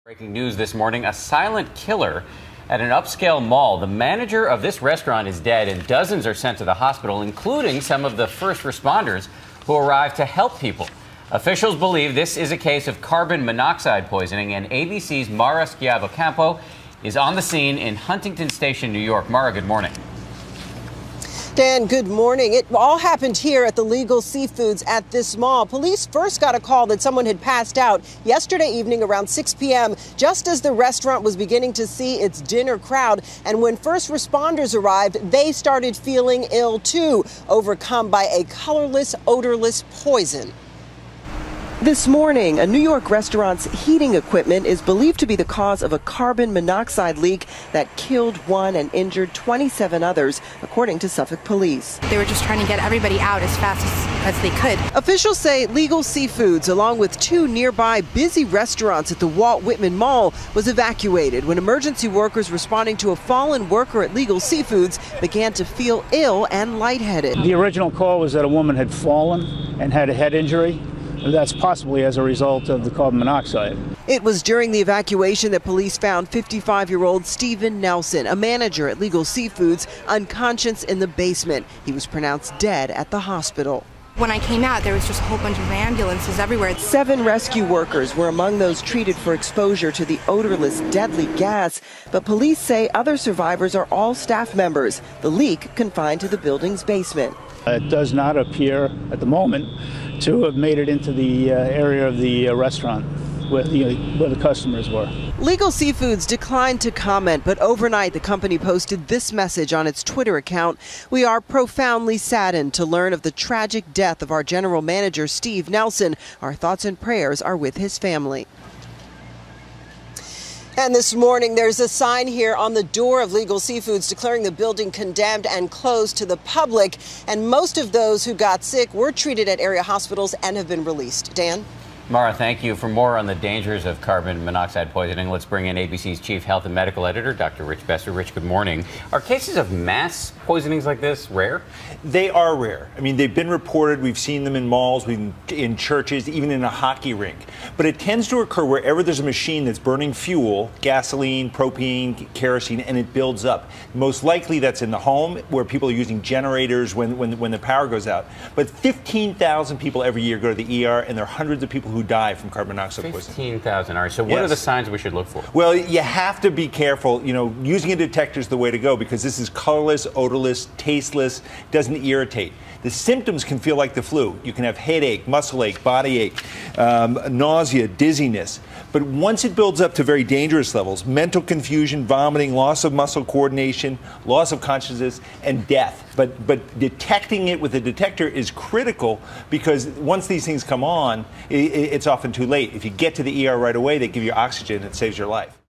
Breaking news this morning, a silent killer at an upscale mall. The manager of this restaurant is dead and dozens are sent to the hospital, including some of the first responders who arrived to help people. Officials believe this is a case of carbon monoxide poisoning, and ABC's Mara Schiavocampo is on the scene in Huntington Station, New York. Mara, good morning. Dan, good morning. It all happened here at the Legal Seafoods at this mall. Police first got a call that someone had passed out yesterday evening around 6 p.m. just as the restaurant was beginning to see its dinner crowd. And when first responders arrived, they started feeling ill too, overcome by a colorless, odorless poison. This morning, a New York restaurant's heating equipment is believed to be the cause of a carbon monoxide leak that killed one and injured 27 others, according to Suffolk Police. They were just trying to get everybody out as fast as they could. Officials say Legal Seafoods, along with two nearby busy restaurants at the Walt Whitman Mall, was evacuated when emergency workers responding to a fallen worker at Legal Seafoods began to feel ill and lightheaded. The original call was that a woman had fallen and had a head injury. That's possibly as a result of the carbon monoxide. It was during the evacuation that police found 55-year-old Stephen Nelson, a manager at Legal Seafoods, unconscious in the basement. He was pronounced dead at the hospital. When I came out, there was just a whole bunch of ambulances everywhere. 7 rescue workers were among those treated for exposure to the odorless, deadly gas. But police say other survivors are all staff members. The leak confined to the building's basement. It does not appear at the moment to have made it into the area of the restaurant where the customers were. Legal Seafoods declined to comment, but overnight the company posted this message on its Twitter account. "We are profoundly saddened to learn of the tragic death of our general manager, Steve Nelson. Our thoughts and prayers are with his family." And this morning, there's a sign here on the door of Legal Seafoods declaring the building condemned and closed to the public. And most of those who got sick were treated at area hospitals and have been released. Dan? Mara, thank you. For more on the dangers of carbon monoxide poisoning, let's bring in ABC's chief health and medical editor, Dr. Rich Besser. Rich, good morning. Are cases of mass poisonings like this rare? They are rare. I mean, they've been reported. We've seen them in malls, in churches, even in a hockey rink. But it tends to occur wherever there's a machine that's burning fuel, gasoline, propane, kerosene, and it builds up. Most likely that's in the home where people are using generators when the power goes out. But 15,000 people every year go to the ER, and there are hundreds of people who die from carbon monoxide poisoning. 15,000. All right. So what are the signs we should look for? Well, you have to be careful. You know, using a detector is the way to go because this is colorless, odorless, tasteless, doesn't irritate. The symptoms can feel like the flu. You can have headache, muscle ache, body ache, nausea, dizziness. But once it builds up to very dangerous levels, mental confusion, vomiting, loss of muscle coordination, loss of consciousness, and death. But detecting it with a detector is critical because once these things come on, it's often too late. If you get to the ER right away, they give you oxygen, it saves your life.